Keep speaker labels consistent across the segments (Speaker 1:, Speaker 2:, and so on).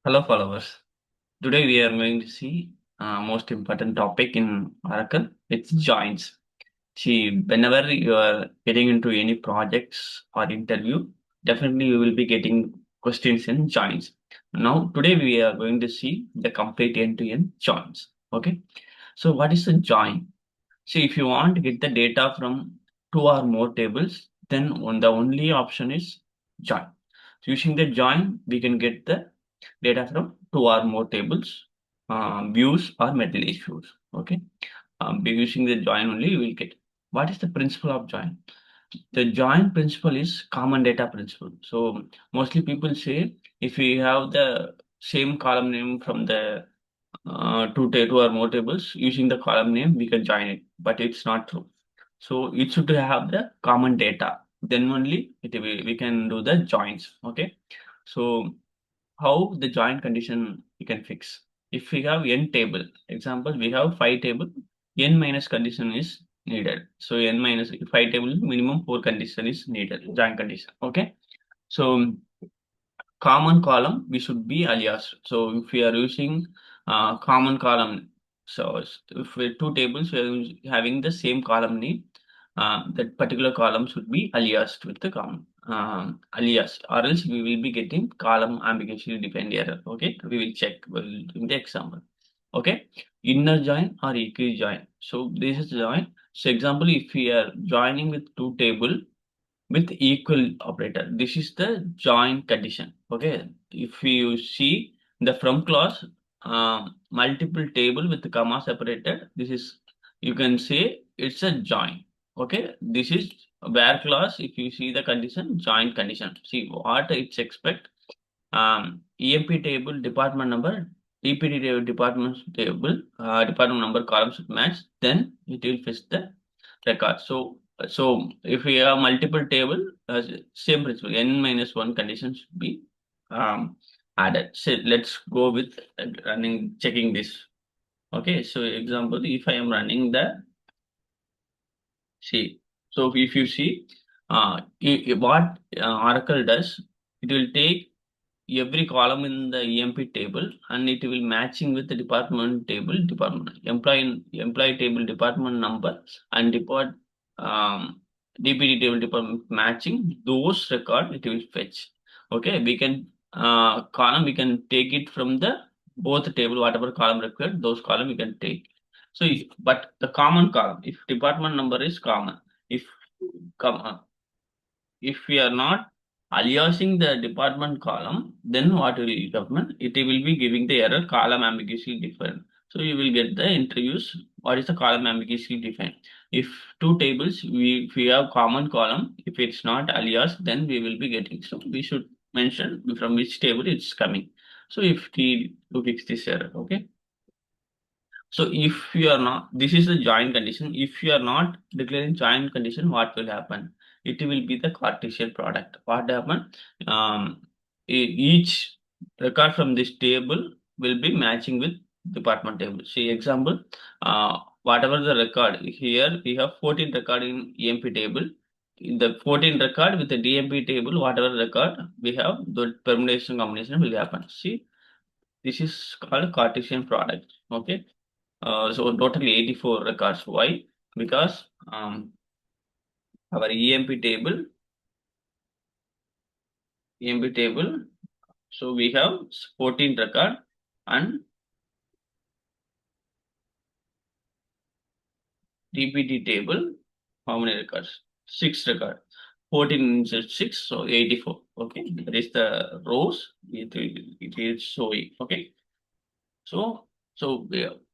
Speaker 1: Hello followers. Today we are going to see most important topic in Oracle. It's joins. See, whenever you are getting into any projects or interview, definitely you will be getting questions in joins. Now today we are going to see the complete end-to-end joins. Okay. So what is a join? See, if you want to get the data from two or more tables, then the only option is join. So using the join, we can get the data from two or more tables, views or metal issues. Okay. By using the join only, you will get. What is the principle of join? The join principle is common data principle. So mostly people say if we have the same column name from the two or more tables using the column name, we can join it, but it's not true. So it should have the common data. Then only we can do the joins. Okay. So how the join condition we can fix? If we have n table, example, we have 5 table, n minus condition is needed. So n minus 5 table, minimum 4 condition is needed, join condition. Okay. So common column we should be alias. So if we are using common column, so if we two tables we are having the same column name, that particular column should be aliased with the common alias, or else we will be getting column ambiguously defined error. Okay, we will check in the example. Okay, inner join or equi join. So this is join. So example, if we are joining with two table with equal operator. This is the join condition. Okay. If you see the from clause, multiple table with the comma separated, this is, you can say it's a join. Okay. This is where clause. If you see the condition, join condition. See what it's expect. EMP table department number, DPT table department number columns should match, then it will fetch the record. So if we have multiple table, same principle, n minus one condition should be added. So let's go with running checking this. Okay, so example, if I am running the see, so if you see what Oracle does, it will take every column in the EMP table and it will matching with the department table, department employee table, department number, and DPT table department matching those record it will fetch. Okay, we can column we can take it from the both table, whatever column required, those column we can take. So but the common column, if department number is common, if come if we are not aliasing the department column, then what will happen? It will be giving the error column ambiguously defined. So you will get the interviews. What is the column ambiguously defined? If two tables, if we have common column, if it's not alias, then we will be getting. So we should mention from which table it's coming. So if T to fix this error, okay. So if you are not, this is the join condition. If you are not declaring join condition, what will happen? It will be the Cartesian product. What happen? Each record from this table will be matching with department table. See example, whatever the record here, we have 14 record in EMP table. In the 14 record with the DMP table, whatever record we have, the permutation combination will happen. See, this is called Cartesian product. Okay. So totally 84 records. Why? Because our EMP table. So we have 14 record and DPT table. How many records? 6 record. 14 is 6, so 84. Okay, that is the rows. It is showing. Okay. So,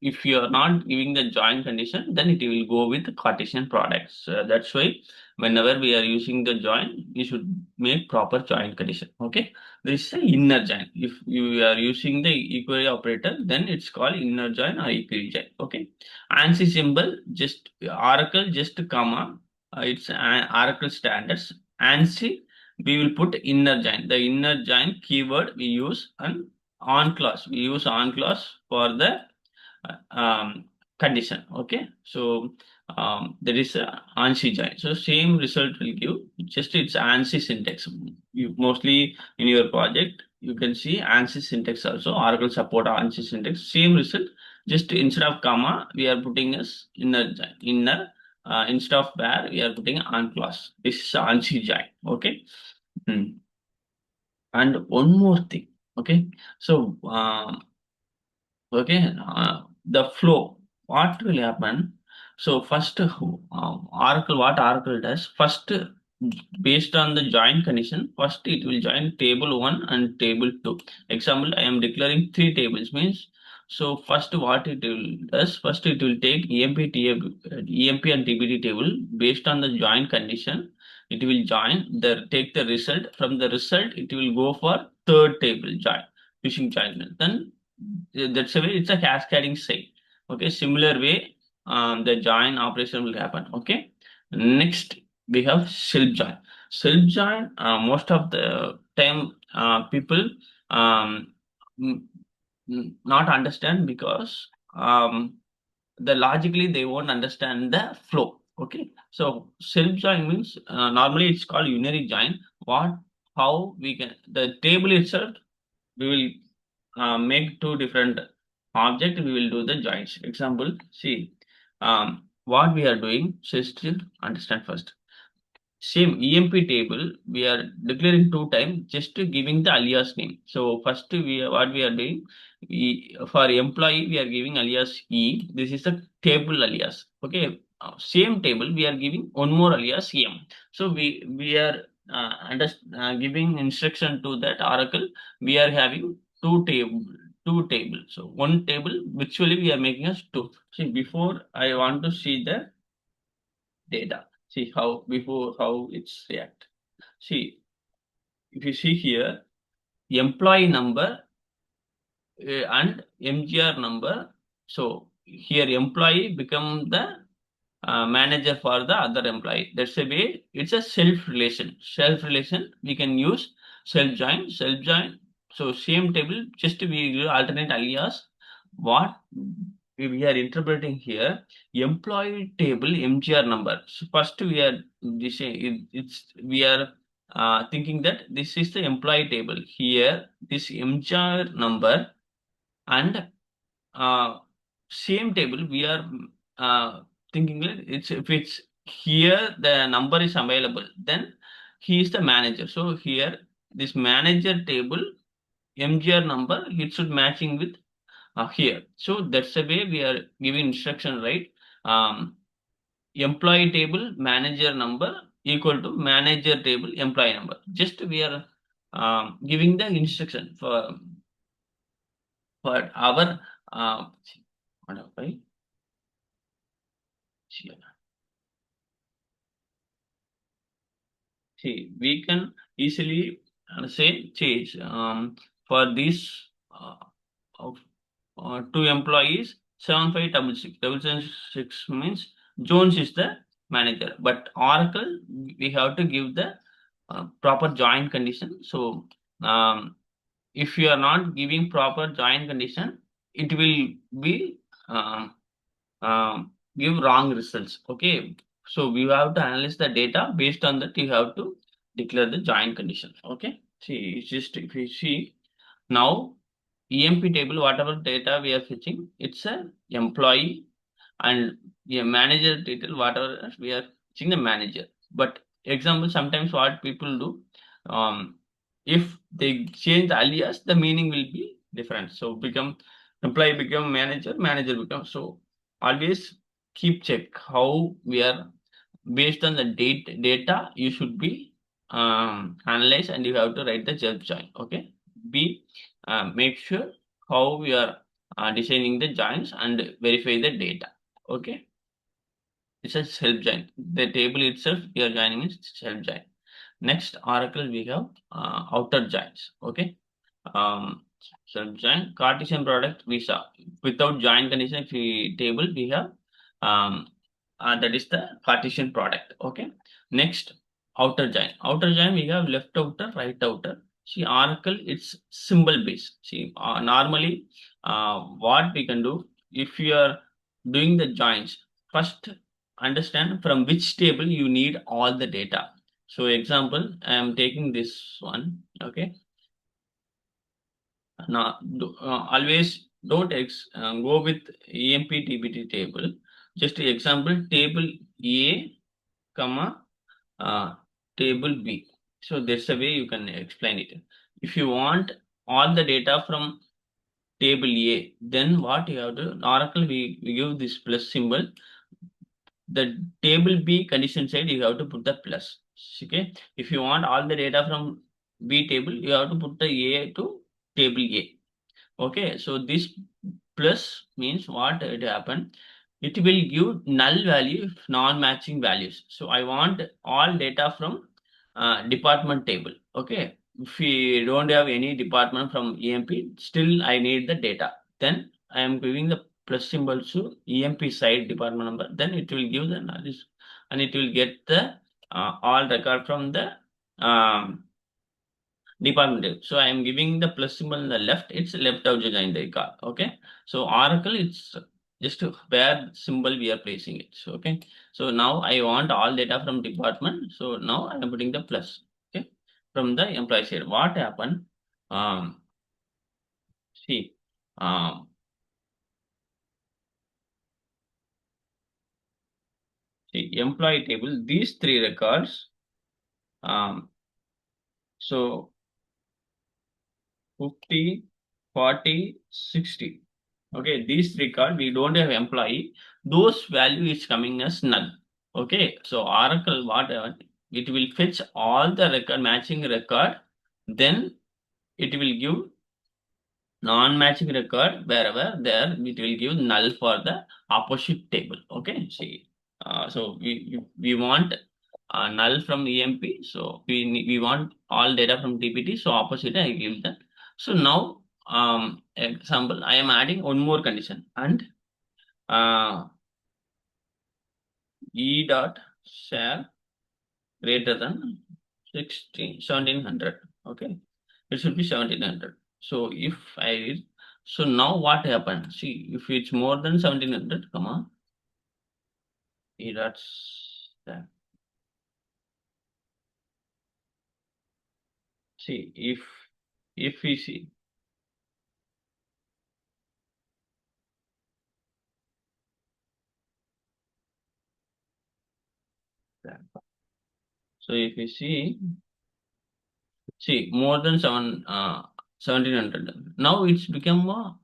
Speaker 1: if you are not giving the join condition, then it will go with the Cartesian products. That's why whenever we are using the join, we should make proper join condition. Okay, this is an inner join. If you are using the equal operator, then it's called inner join or equal join. Okay, ANSI symbol just Oracle just comma. It's Oracle standards. ANSI we will put inner join. The inner join keyword we use and on clause we use on clause for the condition. Okay, so There is a ANSI join. So same result will give, just it's ANSI syntax. You mostly in your project you can see ANSI syntax also. Oracle support ANSI syntax. Same result. Just instead of comma, we are putting as inner. Instead of where we are putting on clause. This is ANSI join. Okay. Hmm. And one more thing. Okay. So okay, the flow, what will happen? So first, Oracle, what Oracle does, first, based on the join condition, first it will join table 1 and table 2. Example, I am declaring 3 tables, means, so first what it will does, first it will take EMP and TBD table. Based on the join condition, it will take the result. From the result, it will go for third table join, using join method. Then that's a way, it's a cascading state. Okay, similar way, the join operation will happen. Okay, next we have self join. Self join, most of the time, people um, not understand, because the logically they won't understand the flow. Okay, so self join means, normally it's called unary join. What, how we can, the table itself, we will make two different object, we will do the joins. Example, see, what we are doing, just to understand first. Same EMP table, we are declaring two times, just to giving the alias name. So first what we are doing, for employee we are giving alias E. This is the table alias. Okay, same table we are giving one more alias M. So we are giving instruction to that Oracle. We are having two table. So one table virtually we are making us two. See, before I want to see the data. See how, before how it's react. See, if you see here, employee number and MGR number. So here employee become the manager for the other employee. That's a way. It's a self relation. Self relation. We can use self join. Self join. So same table. Just we will alternate alias. What we are interpreting here, employee table MGR number. So first we are this it's we are thinking that this is the employee table. Here this MGR number and same table we are thinking that it's, if it's here the number is available, then he is the manager. So here this manager table MGR number, it should matching with here. So that's the way we are giving instruction, right? Employee table manager number equal to manager table employee number. Just we are giving the instruction for our what am I- see, we can easily say change for this of two employees, 7566 means Jones is the manager, but Oracle we have to give the proper join condition. So if you are not giving proper join condition, it will be um, give wrong results. Okay, so we have to analyze the data. Based on that, you have to declare the join condition. Okay, see, it's just, if you see now, EMP table, whatever data we are fetching, it's a employee, and a manager title, whatever we are fetching the manager. But example, sometimes what people do, if they change the alias, the meaning will be different. So become employee become manager, manager become, so always keep check how we are, based on the data you should be analyze, and you have to write the self join. Okay, be make sure how we are designing the joins and verify the data. Okay, it's a self join. The table itself we are joining is self join. Next, Oracle we have outer joins. Okay, um, self join Cartesian product we saw without join condition. If we table we have that is the Cartesian product. Okay, next, outer join. Outer join we have left outer, right outer. See, Oracle it's symbol based. See, normally what we can do, if you are doing the joins, first understand from which table you need all the data. So example, I am taking this one. Okay. Now, always don't go with EMP table. Just example, table A, comma, uh, table B. So that's the way you can explain it. If you want all the data from table A, then what you have to, Oracle, we give this plus symbol. The table B condition side, you have to put the plus. Okay. If you want all the data from B table, you have to put the A to table A. Okay, so this plus means what it happen? It will give null value if non-matching values. So I want all data from department table. Okay, if we don't have any department from EMP, still I need the data. Then I am giving the plus symbol to EMP side department number. Then it will give the null and it will get the all record from the um, department. So I am giving the plus symbol on the left. It's left out join the record. Okay. So Oracle, it's just where symbol we are placing it. So, okay. So now I want all data from department. So now I am putting the plus. Okay. From the employee side. What happened? Um, see, um, employee table, these three records. So 50, 40, 60. Okay, these three cards, we don't have employee. Those value is coming as null. Okay, so Oracle, whatever, it will fetch all the record matching record, then it will give non-matching record wherever there, it will give null for the opposite table. Okay, see, so we want null from EMP, so we want all data from TPT, so opposite I give that. So now, example, I am adding one more condition and E dot share greater than 1700. Okay, it should be 1700. So if I, so now what happened? See, if it's more than 1700, come on, that's that. See, if we see that, so if you see more than 1700. Now it's become a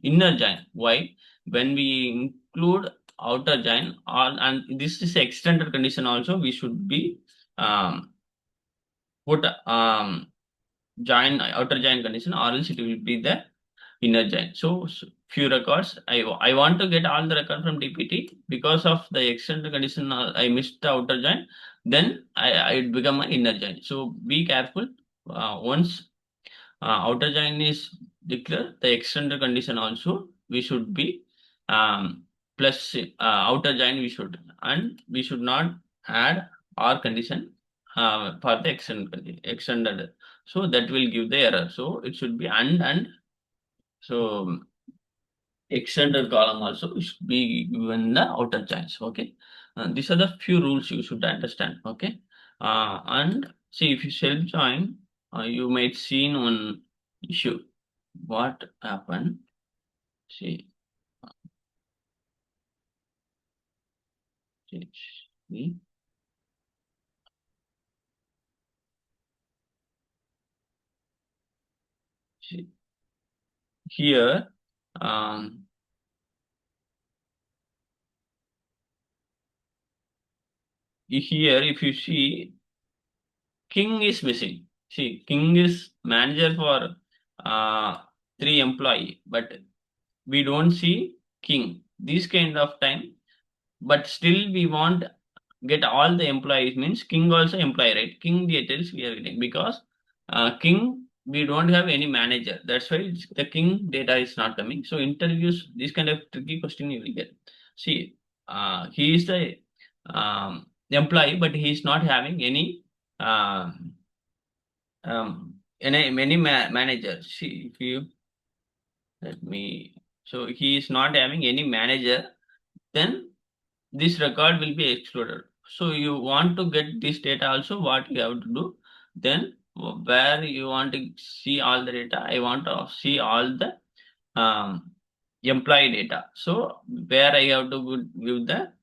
Speaker 1: inner join. Why? When we include outer join, all and this is extended condition also, we should be put join outer join condition, or else it will be the inner join. So few records, I want to get all the record from DPT. Because of the extended condition, I missed the outer join. Then I it become an inner join. So be careful. Once outer join is declared, the extended condition also we should be plus outer join we should, and we should not add or condition for the extended. So that will give the error. So it should be and so extended column also should be given the outer joins. Okay, these are the few rules you should understand. Okay, and see if you self join, you might seen one issue. What happened? See, see, see. Here, um, here if you see, King is missing. See, King is manager for three employee, but we don't see King. This kind of time, but still we want get all the employees, means King also employee, right? King details we are getting because King we don't have any manager. That's why the King data is not coming. So interviews, this kind of tricky question you will get. See, he is the employee, but he is not having um, any manager. See, if you let me, so he is not having any manager. Then this record will be excluded. So you want to get this data also, what you have to do, then where you want to see all the data, I want to see all the employee data. So where I have to give the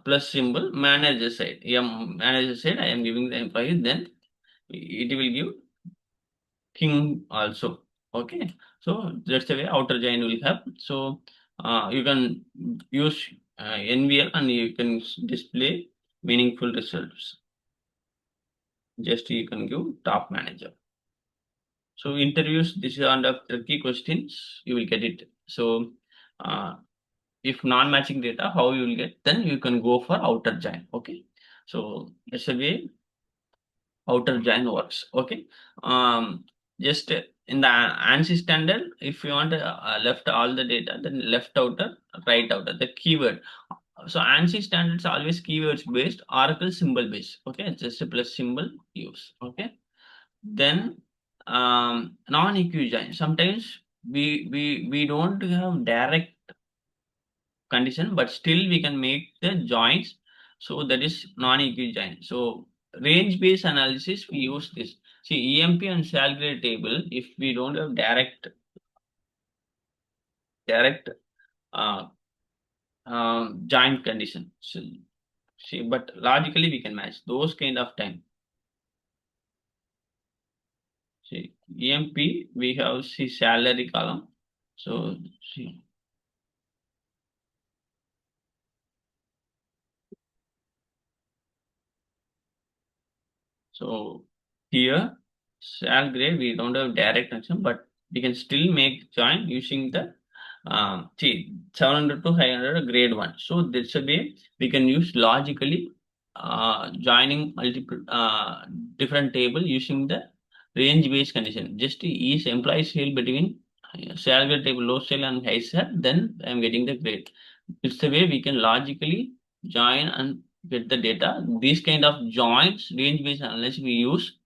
Speaker 1: plus symbol, manager side. Manager side, I am giving the employee, then it will give king also. Okay, so that's the way outer join will have. So you can use NVL and you can display meaningful results. Just you can give top manager. So interviews, this is under tricky questions, you will get it. So uh, if non-matching data, how you will get, then you can go for outer join. Okay, so that's the way outer join works. Okay, just in the ANSI standard, if you want left all the data, then left outer, right outer, the keyword. So ANSI standards are always keywords based, Oracle symbol based. Okay, just a plus symbol use. Okay, then non-equi join. Sometimes we don't have direct condition, but still we can make the joins. So that is non-equi join. So range-based analysis, we use this. See, EMP and salary table, if we don't have direct uh, joint condition. So, see, but logically we can match those kind of time. See, EMP, we have see salary column. So see, so here, shall grade, we don't have direct connection, but we can still make join using the see 700 to 500 grade one. So that's a way we can use logically joining multiple different table using the range based condition. Just each employee sale between salary table low sale and high sale, then I am getting the grade. It's the way we can logically join and get the data. These kind of joins, range-based analysis, we use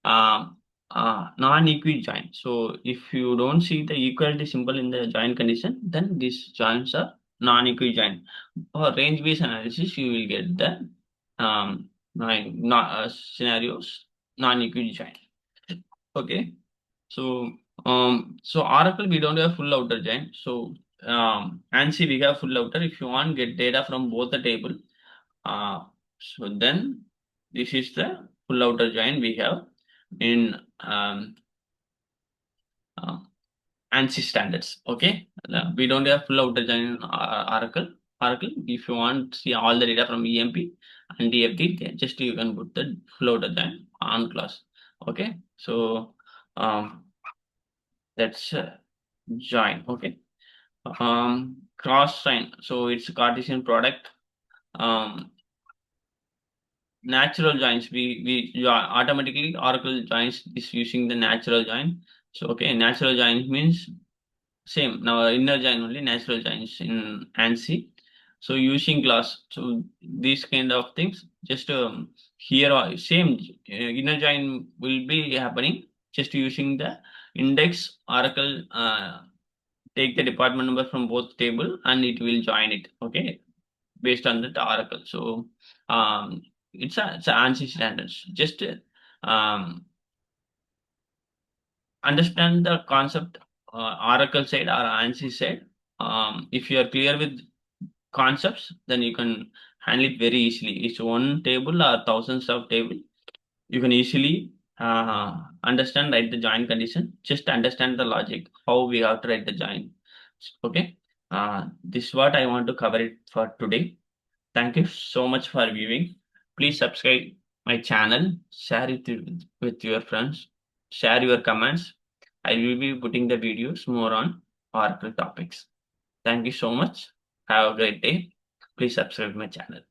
Speaker 1: non-equi join. So if you don't see the equality symbol in the join condition, then these joins are non-equi join. For range-based analysis, you will get the scenarios non-equi join. Okay. So so Oracle we don't have full outer join. So ANSI we have full outer. If you want get data from both the table, uh, so then this is the full outer join we have in uh, ANSI standards. Okay, we don't have full outer join in Oracle. Oracle, if you want to see all the data from EMP and DFT, just you can put the full outer join on class. Okay, so that's join. Okay, cross sign. So it's a Cartesian product. Um, natural joins. Automatically Oracle joins is using the natural join. So okay, natural join means same. Now inner join only natural joins in ANSI. So using class. So these kind of things. Just here same inner join will be happening. Just using the index Oracle. Take the department number from both table and it will join it. Okay, based on the Oracle. So it's a ANSI standards. Just understand the concept Oracle side or ANSI side. If you are clear with concepts, then you can handle it very easily. It's one table or thousands of table. You can easily understand write the join condition. Just understand the logic how we have to write the join. Okay. This is what I want to cover it for today. Thank you so much for viewing. Please subscribe my channel, share it with your friends, share your comments. I will be putting the videos more on Oracle topics. Thank you so much. Have a great day. Please subscribe my channel.